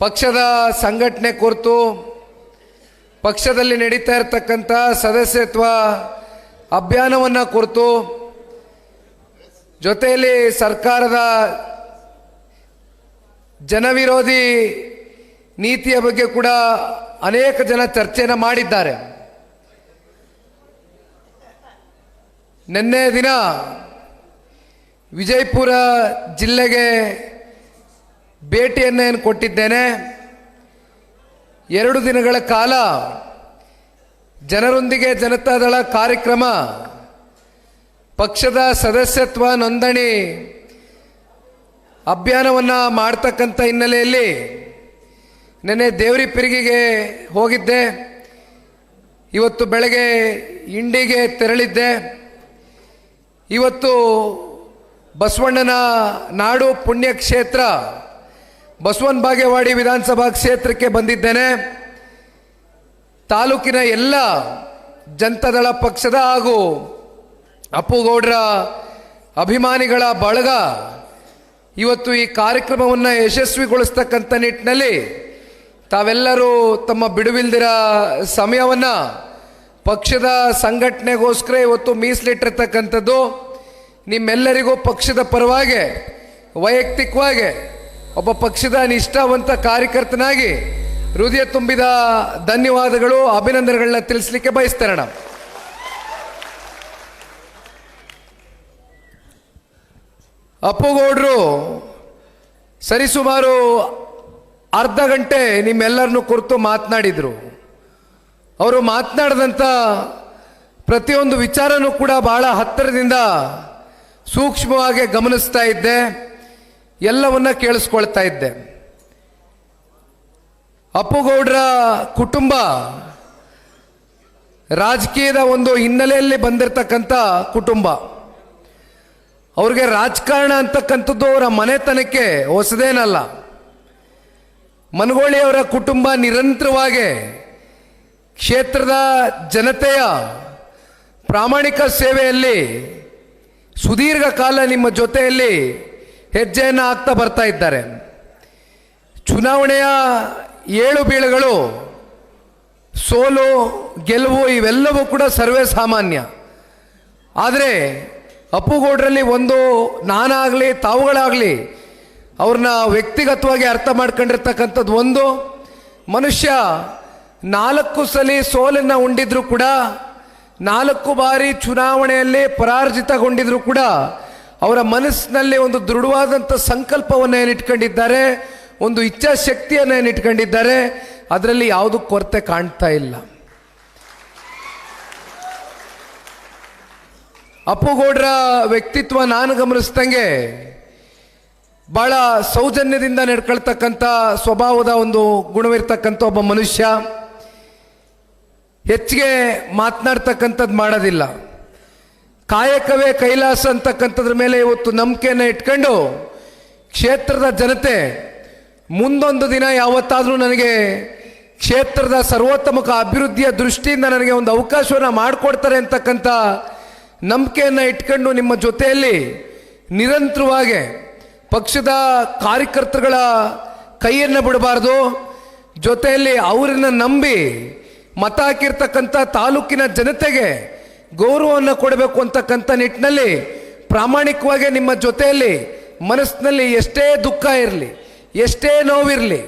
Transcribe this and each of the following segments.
ಪಕ್ಷದ ಸಂಘಟನೆ ಕುರಿತು ಪಕ್ಷದಲ್ಲಿ ನಡೀತಾ ಇರತಕ್ಕಂಥ ಸದಸ್ಯತ್ವ ಅಭಿಯಾನವನ್ನು ಕುರಿತು ಜೊತೆಯಲ್ಲಿ ಸರ್ಕಾರದ ಜನವಿರೋಧಿ ನೀತಿಯ ಬಗ್ಗೆ ಕೂಡ ಅನೇಕ ಜನ ಚರ್ಚೆಯನ್ನು ಮಾಡಿದ್ದಾರೆ. ನಿನ್ನೆ ದಿನ ವಿಜಯಪುರ ಜಿಲ್ಲೆಗೆ ಭೇಟಿಯನ್ನು ಕೊಟ್ಟಿದ್ದೇನೆ. 2 ದಿನಗಳ ಕಾಲ ಜನರೊಂದಿಗೆ ಜನತಾದಳ ಕಾರ್ಯಕ್ರಮ ಪಕ್ಷದ ಸದಸ್ಯತ್ವ ನೋಂದಣಿ ಅಭಿಯಾನವನ್ನು ಮಾಡ್ತಕ್ಕಂಥ ಹಿನ್ನೆಲೆಯಲ್ಲಿ ನೆನ್ನೆ ದೇವರಿಪಿರಿಗೆಗೆ ಹೋಗಿದ್ದೆ. ಇವತ್ತು ಬೆಳಗ್ಗೆ ಇಂಡಿಗೆ ತೆರಳಿದ್ದೆ. ಇವತ್ತು ಬಸವಣ್ಣನ ನಾಡು ಪುಣ್ಯಕ್ಷೇತ್ರ ಬಸವನ ಬಾಗೇವಾಡಿ ವಿಧಾನಸಭಾ ಕ್ಷೇತ್ರಕ್ಕೆ ಬಂದಿದ್ದೇನೆ. ತಾಲೂಕಿನ ಎಲ್ಲ ಜನತಾದಳ ಪಕ್ಷದ ಹಾಗೂ ಅಪ್ಪುಗೌಡರ ಅಭಿಮಾನಿಗಳ ಬಳಗ ಇವತ್ತು ಈ ಕಾರ್ಯಕ್ರಮವನ್ನು ಯಶಸ್ವಿಗೊಳಿಸ್ತಕ್ಕಂಥ ನಿಟ್ಟಿನಲ್ಲಿ ತಾವೆಲ್ಲರೂ ತಮ್ಮ ಬಿಡುವಿಲ್ದಿರ ಸಮಯವನ್ನು ಪಕ್ಷದ ಸಂಘಟನೆಗೋಸ್ಕರ ಇವತ್ತು ಮೀಸಲಿಟ್ಟಿರ್ತಕ್ಕಂಥದ್ದು. ನಿಮ್ಮೆಲ್ಲರಿಗೂ ಪಕ್ಷದ ಪರವಾಗಿ ವೈಯಕ್ತಿಕವಾಗಿ ಒಬ್ಬ ಪಕ್ಷದ ನಿಷ್ಠಾವಂತ ಕಾರ್ಯಕರ್ತನಾಗಿ ಹೃದಯ ತುಂಬಿದ ಧನ್ಯವಾದಗಳು, ಅಭಿನಂದನೆಗಳನ್ನ ತಿಳಿಸ್ಲಿಕ್ಕೆ ಬಯಸ್ತೇನೆ. ಅಪ್ಪುಗೌಡರು ಸರಿಸುಮಾರು ಅರ್ಧ ಗಂಟೆ ನಿಮ್ಮೆಲ್ಲರನ್ನು ಕುರಿತು ಮಾತನಾಡಿದರು. ಅವರು ಮಾತನಾಡಿದಂಥ ಪ್ರತಿಯೊಂದು ವಿಚಾರನೂ ಕೂಡ ಬಹಳ ಹತ್ತಿರದಿಂದ ಸೂಕ್ಷ್ಮವಾಗಿ ಗಮನಿಸ್ತಾ ಇದ್ದೆ, ಎಲ್ಲವನ್ನ ಕೇಳಿಸ್ಕೊಳ್ತಾ ಇದ್ದೆ. ಅಪ್ಪುಗೌಡರ ಕುಟುಂಬ ರಾಜಕೀಯದ ಒಂದು ಹಿನ್ನೆಲೆಯಲ್ಲಿ ಬಂದಿರತಕ್ಕಂಥ ಕುಟುಂಬ. ಅವ್ರಿಗೆ ರಾಜಕಾರಣ ಅಂತಕ್ಕಂಥದ್ದು ಅವರ ಮನೆತನಕ್ಕೆ ಹೊಸದೇನಲ್ಲ. ಮನಗೋಳಿಯವರ ಕುಟುಂಬ ನಿರಂತರವಾಗಿ ಕ್ಷೇತ್ರದ ಜನತೆಯ ಪ್ರಾಮಾಣಿಕ ಸೇವೆಯಲ್ಲಿ ಸುದೀರ್ಘ ಕಾಲ ನಿಮ್ಮ ಜೊತೆಯಲ್ಲಿ ಹೆಜ್ಜೆಯನ್ನು ಹಾಕ್ತಾ ಬರ್ತಾ ಇದ್ದಾರೆ. ಚುನಾವಣೆಯ ಏಳು ಬೀಳುಗಳು, ಸೋಲು ಗೆಲುವು ಇವೆಲ್ಲವೂ ಕೂಡ ಸರ್ವೇ ಸಾಮಾನ್ಯ. ಆದರೆ ಅಪ್ಪುಗೌಡರಲ್ಲಿ ಒಂದು ನಾನಾಗಲಿ ತಾವುಗಳಾಗಲಿ ಅವ್ರನ್ನ ವ್ಯಕ್ತಿಗತವಾಗಿ ಅರ್ಥ ಮಾಡ್ಕೊಂಡಿರ್ತಕ್ಕಂಥದ್ದು ಒಂದು, ಮನುಷ್ಯ 4 ಸಲ ಸೋಲನ್ನು ಉಂಡಿದ್ರು ಕೂಡ 4 ಬಾರಿ ಚುನಾವಣೆಯಲ್ಲಿ ಪರಾಜಿತಗೊಂಡಿದ್ರು ಕೂಡ ಅವರ ಮನಸ್ಸಿನಲ್ಲಿ ಒಂದು ದೃಢವಾದಂಥ ಸಂಕಲ್ಪವನ್ನು ಏನಿಟ್ಕೊಂಡಿದ್ದಾರೆ, ಒಂದು ಇಚ್ಛಾಶಕ್ತಿಯನ್ನು ಏನಿಟ್ಕೊಂಡಿದ್ದಾರೆ. ಅದರಲ್ಲಿ ಯಾವುದೂ ಕೊರತೆ ಕಾಣ್ತಾ ಇಲ್ಲ. ಅಪ್ಪುಗೌಡರ ವ್ಯಕ್ತಿತ್ವ ನಾನು ಗಮನಿಸ್ದಂಗೆ ಬಹಳ ಸೌಜನ್ಯದಿಂದ ನಡ್ಕೊಳ್ತಕ್ಕಂಥ ಸ್ವಭಾವದ ಒಂದು ಗುಣವಿರ್ತಕ್ಕಂಥ ಒಬ್ಬ ಮನುಷ್ಯ. ಹೆಚ್ಚಿಗೆ ಮಾತನಾಡ್ತಕ್ಕಂಥದ್ದು ಮಾಡೋದಿಲ್ಲ. ಕಾಯಕವೇ ಕೈಲಾಸ ಅಂತಕ್ಕಂಥದ್ರ ಮೇಲೆ ಇವತ್ತು ನಂಬಿಕೆಯನ್ನು ಇಟ್ಕೊಂಡು ಕ್ಷೇತ್ರದ ಜನತೆ ಮುಂದೊಂದು ದಿನ ಯಾವತ್ತಾದರೂ ನನಗೆ ಕ್ಷೇತ್ರದ ಸರ್ವೋತ್ತಮಕ ಅಭಿವೃದ್ಧಿಯ ದೃಷ್ಟಿಯಿಂದ ನನಗೆ ಒಂದು ಅವಕಾಶವನ್ನು ಮಾಡಿಕೊಡ್ತಾರೆ ಅಂತಕ್ಕಂಥ ನಂಬಿಕೆಯನ್ನು ಇಟ್ಕೊಂಡು ನಿಮ್ಮ ಜೊತೆಯಲ್ಲಿ ನಿರಂತರವಾಗಿ ಪಕ್ಷದ ಕಾರ್ಯಕರ್ತರುಗಳ ಕೈಯನ್ನು ಬಿಡಬಾರ್ದು, ಜೊತೆಯಲ್ಲಿ ಅವರನ್ನು ನಂಬಿ ಮತ ಹಾಕಿರ್ತಕ್ಕಂಥ ತಾಲೂಕಿನ ಜನತೆಗೆ ಗೌರವವನ್ನು ಕೊಡಬೇಕು ಅಂತಕ್ಕಂಥ ನಿಟ್ಟಿನಲ್ಲಿ ಪ್ರಾಮಾಣಿಕವಾಗಿ ನಿಮ್ಮ ಜೊತೆಯಲ್ಲಿ ಮನಸ್ಸಿನಲ್ಲಿ ಎಷ್ಟೇ ದುಃಖ ಇರಲಿ, ಎಷ್ಟೇ ನೋವಿರಲಿ,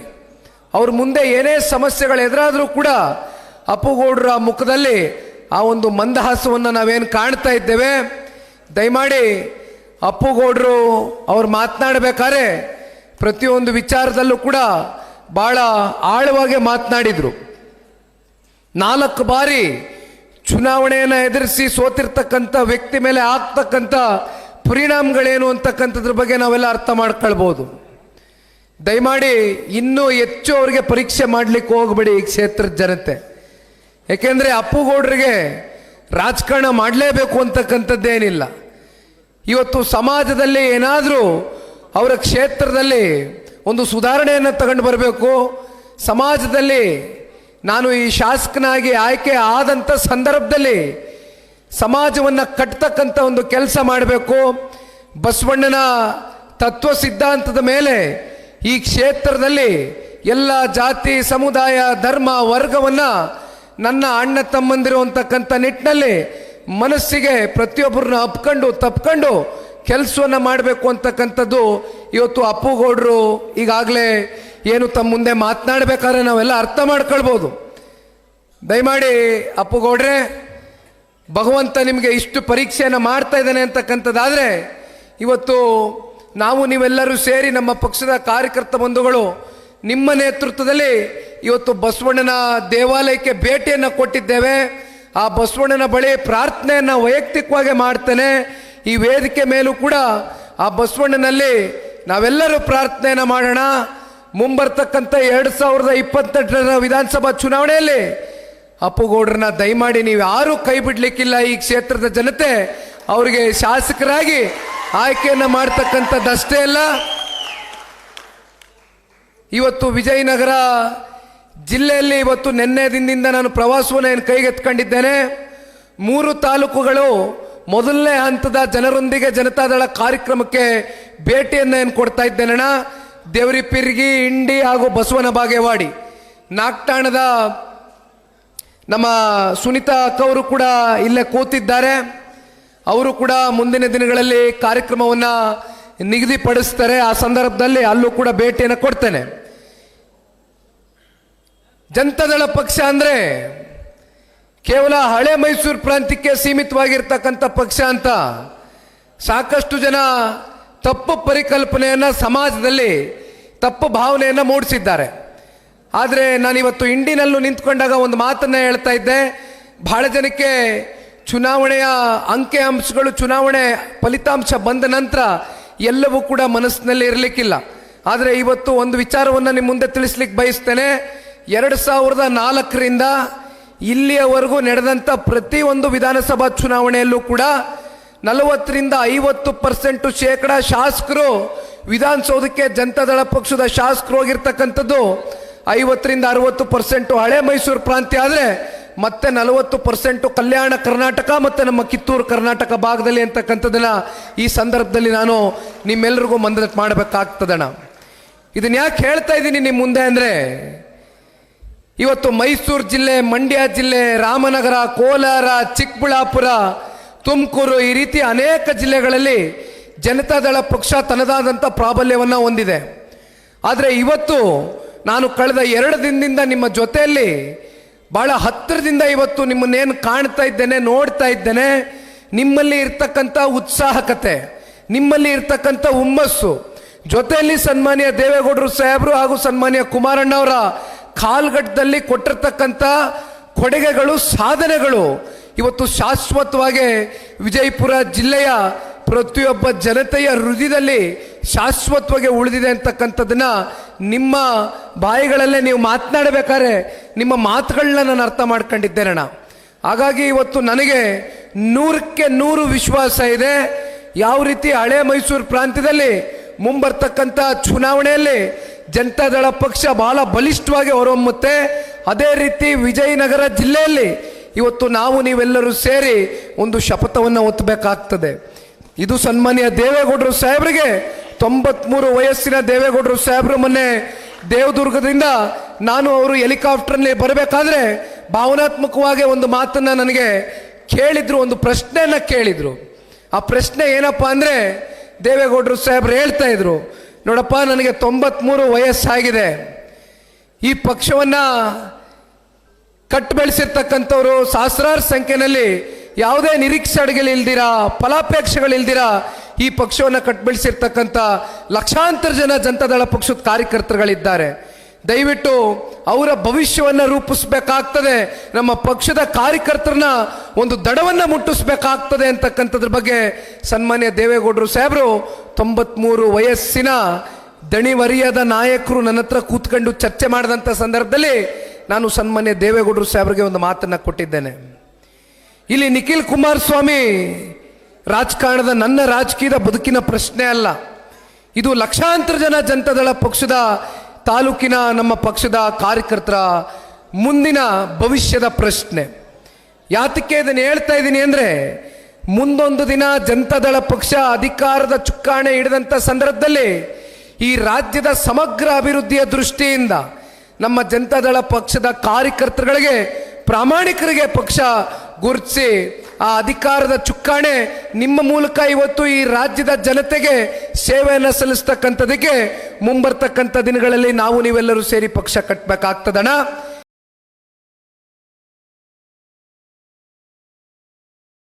ಅವ್ರ ಮುಂದೆ ಏನೇ ಸಮಸ್ಯೆಗಳು ಎದುರಾದರೂ ಕೂಡ ಅಪ್ಪುಗೌಡರ ಮುಖದಲ್ಲಿ ಆ ಒಂದು ಮಂದಹಾಸವನ್ನು ನಾವೇನು ಕಾಣ್ತಾ ಇದ್ದೇವೆ. ದಯಮಾಡಿ ಅಪ್ಪುಗೌಡರು ಅವ್ರು ಮಾತನಾಡಬೇಕಾದ್ರೆ ಪ್ರತಿಯೊಂದು ವಿಚಾರದಲ್ಲೂ ಕೂಡ ಭಾಳ ಆಳವಾಗಿ ಮಾತನಾಡಿದರು. 4 ಬಾರಿ ಚುನಾವಣೆಯನ್ನು ಎದುರಿಸಿ ಸೋತಿರ್ತಕ್ಕಂಥ ವ್ಯಕ್ತಿ ಮೇಲೆ ಆಗ್ತಕ್ಕಂಥ ಪರಿಣಾಮಗಳೇನು ಅಂತಕ್ಕಂಥದ್ರ ಬಗ್ಗೆ ನಾವೆಲ್ಲ ಅರ್ಥ ಮಾಡ್ಕೊಳ್ಬೋದು. ದಯಮಾಡಿ ಇನ್ನೂ ಹೆಚ್ಚು ಅವರಿಗೆ ಪರೀಕ್ಷೆ ಮಾಡಲಿಕ್ಕೆ ಹೋಗಬೇಡಿ ಈ ಕ್ಷೇತ್ರದ ಜನತೆ. ಏಕೆಂದರೆ ಅಪ್ಪುಗೌಡರಿಗೆ ರಾಜಕಾರಣ ಮಾಡಲೇಬೇಕು ಅಂತಕ್ಕಂಥದ್ದೇನಿಲ್ಲ. ಇವತ್ತು ಸಮಾಜದಲ್ಲಿ ಏನಾದರೂ ಅವರ ಕ್ಷೇತ್ರದಲ್ಲಿ ಒಂದು ಸುಧಾರಣೆಯನ್ನು ತಗೊಂಡು ಬರಬೇಕು. ಸಮಾಜದಲ್ಲಿ ನಾನು ಈ ಶಾಸಕನಾಗಿ ಆಯ್ಕೆ ಆದಂಥ ಸಂದರ್ಭದಲ್ಲಿ ಸಮಾಜವನ್ನು ಕಟ್ಟತಕ್ಕಂಥ ಒಂದು ಕೆಲಸ ಮಾಡಬೇಕು. ಬಸವಣ್ಣನ ತತ್ವ ಸಿದ್ಧಾಂತದ ಮೇಲೆ ಈ ಕ್ಷೇತ್ರದಲ್ಲಿ ಎಲ್ಲ ಜಾತಿ ಸಮುದಾಯ ಧರ್ಮ ವರ್ಗವನ್ನು ನನ್ನ ಅಣ್ಣ ತಮ್ಮಂದಿರು ಅಂತಕ್ಕಂಥ ನಿಟ್ಟಿನಲ್ಲಿ ಮನಸ್ಸಿಗೆ ಪ್ರತಿಯೊಬ್ಬರನ್ನ ತಪ್ಕೊಂಡು ಕೆಲಸವನ್ನು ಮಾಡಬೇಕು ಅಂತಕ್ಕಂಥದ್ದು ಇವತ್ತು ಅಪ್ಪುಗೌಡರು ಈಗಾಗಲೇ ಏನು ತಮ್ಮ ಮುಂದೆ ಮಾತನಾಡಬೇಕಾದ್ರೆ ನಾವೆಲ್ಲ ಅರ್ಥ ಮಾಡ್ಕೊಳ್ಬೋದು. ದಯಮಾಡಿ ಅಪ್ಪುಗೌಡ್ರೆ, ಭಗವಂತ ನಿಮಗೆ ಇಷ್ಟು ಪರೀಕ್ಷೆಯನ್ನು ಮಾಡ್ತಾ ಇದ್ದಾನೆ ಅಂತಕ್ಕಂಥದ್ದಾದರೆ ಇವತ್ತು ನಾವು ನೀವೆಲ್ಲರೂ ಸೇರಿ ನಮ್ಮ ಪಕ್ಷದ ಕಾರ್ಯಕರ್ತ ಬಂಧುಗಳು ನಿಮ್ಮ ನೇತೃತ್ವದಲ್ಲಿ ಇವತ್ತು ಬಸವಣ್ಣನ ದೇವಾಲಯಕ್ಕೆ ಭೇಟಿಯನ್ನು ಕೊಟ್ಟಿದ್ದೇವೆ. ಆ ಬಸವಣ್ಣನ ಬಳಿ ಪ್ರಾರ್ಥನೆಯನ್ನು ವೈಯಕ್ತಿಕವಾಗಿ ಮಾಡ್ತೇನೆ. ಈ ವೇದಿಕೆ ಮೇಲೂ ಕೂಡ ಆ ಬಸವಣ್ಣನಲ್ಲಿ ನಾವೆಲ್ಲರೂ ಪ್ರಾರ್ಥನೆಯನ್ನು ಮಾಡೋಣ. ಮುಂಬರ್ತಕ್ಕಂಥ 2028ರ ವಿಧಾನಸಭಾ ಚುನಾವಣೆಯಲ್ಲಿ ಅಪ್ಪುಗೌಡ್ರನ್ನ ದಯಮಾಡಿ ನೀವು ಯಾರೂ ಕೈ ಬಿಡ್ಲಿಕ್ಕಿಲ್ಲ. ಈ ಕ್ಷೇತ್ರದ ಜನತೆ ಅವರಿಗೆ ಶಾಸಕರಾಗಿ ಆಯ್ಕೆಯನ್ನು ಮಾಡ್ತಕ್ಕಂಥದ್ದಷ್ಟೇ ಅಲ್ಲ, ಇವತ್ತು ವಿಜಯನಗರ ಜಿಲ್ಲೆಯಲ್ಲಿ ಇವತ್ತು ನಿನ್ನೆ ದಿನದಿಂದ ನಾನು ಪ್ರವಾಸವನ್ನು ಏನು ಕೈಗೆತ್ಕೊಂಡಿದ್ದೇನೆ. 3 ತಾಲೂಕುಗಳು ಮೊದಲನೇ ಹಂತದ ಜನರೊಂದಿಗೆ ಜನತಾದಳ ಕಾರ್ಯಕ್ರಮಕ್ಕೆ ಭೇಟಿಯನ್ನು ಏನು ಕೊಡ್ತಾ ಇದ್ದೇನಣ್ಣ. ದೇವರಿಪಿರ್ಗಿ, ಇಂಡಿ ಹಾಗೂ ಬಸವನ ಬಾಗೇವಾಡಿ, ನಾಗ್ಟಾಣದ ನಮ್ಮ ಸುನೀತಾ ಅಕ್ಕವರು ಕೂಡ ಇಲ್ಲೇ ಕೂತಿದ್ದಾರೆ. ಅವರು ಕೂಡ ಮುಂದಿನ ದಿನಗಳಲ್ಲಿ ಕಾರ್ಯಕ್ರಮವನ್ನು ನಿಗದಿಪಡಿಸ್ತಾರೆ. ಆ ಸಂದರ್ಭದಲ್ಲಿ ಅಲ್ಲೂ ಕೂಡ ಭೇಟಿಯನ್ನು ಕೊಡ್ತೇನೆ. ಜನತಾದಳ ಪಕ್ಷ ಅಂದರೆ ಕೇವಲ ಹಳೆ ಮೈಸೂರು ಪ್ರಾಂತ್ಯಕ್ಕೆ ಸೀಮಿತವಾಗಿರ್ತಕ್ಕಂಥ ಪಕ್ಷ ಅಂತ ಸಾಕಷ್ಟು ಜನ ತಪ್ಪು ಪರಿಕಲ್ಪನೆಯನ್ನು ಸಮಾಜದಲ್ಲಿ ತಪ್ಪು ಭಾವನೆಯನ್ನು ಮೂಡಿಸಿದ್ದಾರೆ. ಆದರೆ ನಾನಿವತ್ತು ಇಂಡಿನಲ್ಲೂ ನಿಂತ್ಕೊಂಡಾಗ ಒಂದು ಮಾತನ್ನು ಹೇಳ್ತಾ ಇದ್ದೆ. ಬಹಳ ಜನಕ್ಕೆ ಚುನಾವಣೆಯ ಅಂಕಿ ಅಂಶಗಳು, ಚುನಾವಣೆ ಫಲಿತಾಂಶ ಬಂದ ನಂತರ ಎಲ್ಲವೂ ಕೂಡ ಮನಸ್ಸಿನಲ್ಲಿ ಇರಲಿಕ್ಕಿಲ್ಲ. ಆದರೆ ಇವತ್ತು ಒಂದು ವಿಚಾರವನ್ನು ನಿಮ್ಮ ಮುಂದೆ ತಿಳಿಸ್ಲಿಕ್ಕೆ ಬಯಸ್ತೇನೆ. 2004ರಿಂದ ಇಲ್ಲಿಯವರೆಗೂ ನಡೆದಂಥ ಪ್ರತಿಯೊಂದು ವಿಧಾನಸಭಾ ಚುನಾವಣೆಯಲ್ಲೂ ಕೂಡ 40ರಿಂದ 50% ಶೇಕಡ ಶಾಸಕರು ವಿಧಾನಸೌಧಕ್ಕೆ ಜನತಾದಳ ಪಕ್ಷದ ಶಾಸಕರು ಹೋಗಿರ್ತಕ್ಕಂಥದ್ದು. 50ರಿಂದ 60% ಹಳೆ ಮೈಸೂರು ಪ್ರಾಂತ್ಯ ಆದರೆ ಮತ್ತೆ 40% ಕಲ್ಯಾಣ ಕರ್ನಾಟಕ ಮತ್ತು ನಮ್ಮ ಕಿತ್ತೂರು ಕರ್ನಾಟಕ ಭಾಗದಲ್ಲಿ ಅಂತಕ್ಕಂಥದ್ದನ್ನು ಈ ಸಂದರ್ಭದಲ್ಲಿ ನಾನು ನಿಮ್ಮೆಲ್ಲರಿಗೂ ಮನದಟ್ಟು ಮಾಡಬೇಕಾಗ್ತದಣ್ಣ. ಇದನ್ನ ಯಾಕೆ ಹೇಳ್ತಾ ಇದ್ದೀನಿ ನಿಮ್ಮ ಮುಂದೆ ಅಂದರೆ, ಇವತ್ತು ಮೈಸೂರು ಜಿಲ್ಲೆ, ಮಂಡ್ಯ ಜಿಲ್ಲೆ, ರಾಮನಗರ, ಕೋಲಾರ, ಚಿಕ್ಕಬಳ್ಳಾಪುರ, ತುಮಕೂರು ಈ ರೀತಿ ಅನೇಕ ಜಿಲ್ಲೆಗಳಲ್ಲಿ ಜನತಾದಳ ಪಕ್ಷ ತನ್ನದಾದಂಥ ಪ್ರಾಬಲ್ಯವನ್ನು ಹೊಂದಿದೆ. ಆದರೆ ಇವತ್ತು ನಾನು ಕಳೆದ 2 ದಿನದಿಂದ ನಿಮ್ಮ ಜೊತೆಯಲ್ಲಿ ಭಾಳ ಹತ್ತಿರದಿಂದ ಇವತ್ತು ನಿಮ್ಮನ್ನೇನು ಕಾಣ್ತಾ ಇದ್ದೇನೆ, ನೋಡ್ತಾ ಇದ್ದೇನೆ. ನಿಮ್ಮಲ್ಲಿ ಇರ್ತಕ್ಕಂಥ ಉತ್ಸಾಹಕತೆ, ನಿಮ್ಮಲ್ಲಿ ಇರ್ತಕ್ಕಂಥ ಹುಮ್ಮಸ್ಸು, ಜೊತೆಯಲ್ಲಿ ಸನ್ಮಾನ್ಯ ದೇವೇಗೌಡರು ಸಾಹೇಬರು ಹಾಗೂ ಸನ್ಮಾನ್ಯ ಕುಮಾರಣ್ಣವರ ಕಾಲ್ಗಟ್ಟದಲ್ಲಿ ಕೊಟ್ಟಿರ್ತಕ್ಕಂಥ ಕೊಡುಗೆಗಳು, ಸಾಧನೆಗಳು ಇವತ್ತು ಶಾಶ್ವತವಾಗಿ ವಿಜಯಪುರ ಜಿಲ್ಲೆಯ ಪ್ರತಿಯೊಬ್ಬ ಜನತೆಯ ಹೃದಯದಲ್ಲಿ ಶಾಶ್ವತವಾಗಿ ಉಳಿದಿದೆ ಅಂತಕ್ಕಂಥದ್ದನ್ನ ನಿಮ್ಮ ಬಾಯಿಗಳಲ್ಲೇ ನೀವು ಮಾತನಾಡಬೇಕಾದ್ರೆ ನಿಮ್ಮ ಮಾತುಗಳನ್ನ ನಾನು ಅರ್ಥ ಮಾಡ್ಕೊಂಡಿದ್ದೇನಣ್ಣ. ಹಾಗಾಗಿ ಇವತ್ತು ನನಗೆ 100ಕ್ಕೆ 100 ವಿಶ್ವಾಸ ಇದೆ. ಯಾವ ರೀತಿ ಹಳೆ ಮೈಸೂರು ಪ್ರಾಂತ್ಯದಲ್ಲಿ ಮುಂಬರ್ತಕ್ಕಂಥ ಚುನಾವಣೆಯಲ್ಲಿ ಜನತಾದಳ ಪಕ್ಷ ಬಹಳ ಬಲಿಷ್ಠವಾಗಿ ಹೊರಹೊಮ್ಮುತ್ತೆ, ಅದೇ ರೀತಿ ವಿಜಯನಗರ ಜಿಲ್ಲೆಯಲ್ಲಿ ಇವತ್ತು ನಾವು ನೀವೆಲ್ಲರೂ ಸೇರಿ ಒಂದು ಶಪಥವನ್ನು ಒತ್ತಬೇಕಾಗ್ತದೆ. ಇದು ಸನ್ಮಾನ್ಯ ದೇವೇಗೌಡರು ಸಾಹೇಬರಿಗೆ 93 ವಯಸ್ಸಿನ ದೇವೇಗೌಡರು ಸಾಹೇಬರು ಮೊನ್ನೆ ದೇವದುರ್ಗದಿಂದ ನಾನು ಅವರು ಹೆಲಿಕಾಪ್ಟರ್ನಲ್ಲಿ ಬರಬೇಕಾದ್ರೆ ಭಾವನಾತ್ಮಕವಾಗಿ ಒಂದು ಮಾತನ್ನು ನನಗೆ ಕೇಳಿದ್ರು, ಒಂದು ಪ್ರಶ್ನೆಯನ್ನು ಕೇಳಿದರು. ಆ ಪ್ರಶ್ನೆ ಏನಪ್ಪ ಅಂದರೆ, ದೇವೇಗೌಡರು ಸಾಹೇಬರು ಹೇಳ್ತಾ ಇದ್ರು, ನೋಡಪ್ಪ ನನಗೆ 93 ವಯಸ್ಸಾಗಿದೆ, ಈ ಪಕ್ಷವನ್ನು ಕಟ್ಟು ಬೆಳೆಸಿರ್ತಕ್ಕಂಥವ್ರು ಸಹಸ್ರಾರು ಸಂಖ್ಯೆಯಲ್ಲಿ ಯಾವುದೇ ನಿರೀಕ್ಷೆಗಳಿಲ್ದಿರ, ಫಲಾಪೇಕ್ಷೆಗಳಿಲ್ದಿರ ಈ ಪಕ್ಷವನ್ನು ಕಟ್ಟು ಬೆಳೆಸಿರ್ತಕ್ಕಂಥ ಲಕ್ಷಾಂತರ ಜನ ಜನತಾದಳ ಪಕ್ಷದ ಕಾರ್ಯಕರ್ತರುಗಳಿದ್ದಾರೆ. ದಯವಿಟ್ಟು ಅವರ ಭವಿಷ್ಯವನ್ನು ರೂಪಿಸಬೇಕಾಗ್ತದೆ, ನಮ್ಮ ಪಕ್ಷದ ಕಾರ್ಯಕರ್ತರನ್ನ ಒಂದು ದಡವನ್ನು ಮುಟ್ಟಿಸ್ಬೇಕಾಗ್ತದೆ ಅಂತಕ್ಕಂಥದ್ರ ಬಗ್ಗೆ ಸನ್ಮಾನ್ಯ ದೇವೇಗೌಡರು ಸಾಹೇಬರು 93 ವಯಸ್ಸಿನ ದಣಿವರಿಯಾದ ನಾಯಕರು ನನ್ನ ಹತ್ರ ಕೂತ್ಕೊಂಡು ಚರ್ಚೆ ಮಾಡಿದಂಥ ಸಂದರ್ಭದಲ್ಲಿ ನಾನು ಸನ್ಮಾನ್ಯ ದೇವೇಗೌಡರು ಸಾಹೇಬರಿಗೆ ಒಂದು ಮಾತನ್ನು ಕೊಟ್ಟಿದ್ದೇನೆ. ಇಲ್ಲಿ ನಿಖಿಲ್ ಕುಮಾರಸ್ವಾಮಿ ರಾಜಕಾರಣದ, ನನ್ನ ರಾಜಕೀಯದ ಬದುಕಿನ ಪ್ರಶ್ನೆ ಅಲ್ಲ, ಇದು ಲಕ್ಷಾಂತರ ಜನ ಜನತಾದಳ ಪಕ್ಷದ ತಾಲೂಕಿನ ನಮ್ಮ ಪಕ್ಷದ ಕಾರ್ಯಕರ್ತರ ಮುಂದಿನ ಭವಿಷ್ಯದ ಪ್ರಶ್ನೆ. ಯಾತಕ್ಕೆ ಇದನ್ನು ಹೇಳ್ತಾ ಇದ್ದೀನಿ ಅಂದರೆ, ಮುಂದೊಂದು ದಿನ ಜನತಾದಳ ಪಕ್ಷ ಅಧಿಕಾರದ ಚುಕ್ಕಾಣಿ ಹಿಡಿದಂಥ ಸಂದರ್ಭದಲ್ಲಿ ಈ ರಾಜ್ಯದ ಸಮಗ್ರ ಅಭಿವೃದ್ಧಿಯ ದೃಷ್ಟಿಯಿಂದ ನಮ್ಮ ಜನತಾದಳ ಪಕ್ಷದ ಕಾರ್ಯಕರ್ತರುಗಳಿಗೆ ಪ್ರಾಮಾಣಿಕರಿಗೆ ಪಕ್ಷ ಗುರುತಿಸಿ ಆ ಅಧಿಕಾರದ ಚುಕ್ಕಾಣಿ ನಿಮ್ಮ ಮೂಲಕ ಇವತ್ತು ಈ ರಾಜ್ಯದ ಜನತೆಗೆ ಸೇವೆಯನ್ನು ಸಲ್ಲಿಸ್ತಕ್ಕಂಥದಕ್ಕೆ ಮುಂಬರ್ತಕ್ಕಂಥ ದಿನಗಳಲ್ಲಿ ನಾವು ನೀವೆಲ್ಲರೂ ಸೇರಿ ಪಕ್ಷ ಕಟ್ಟಬೇಕಾಗ್ತದಣ್ಣ.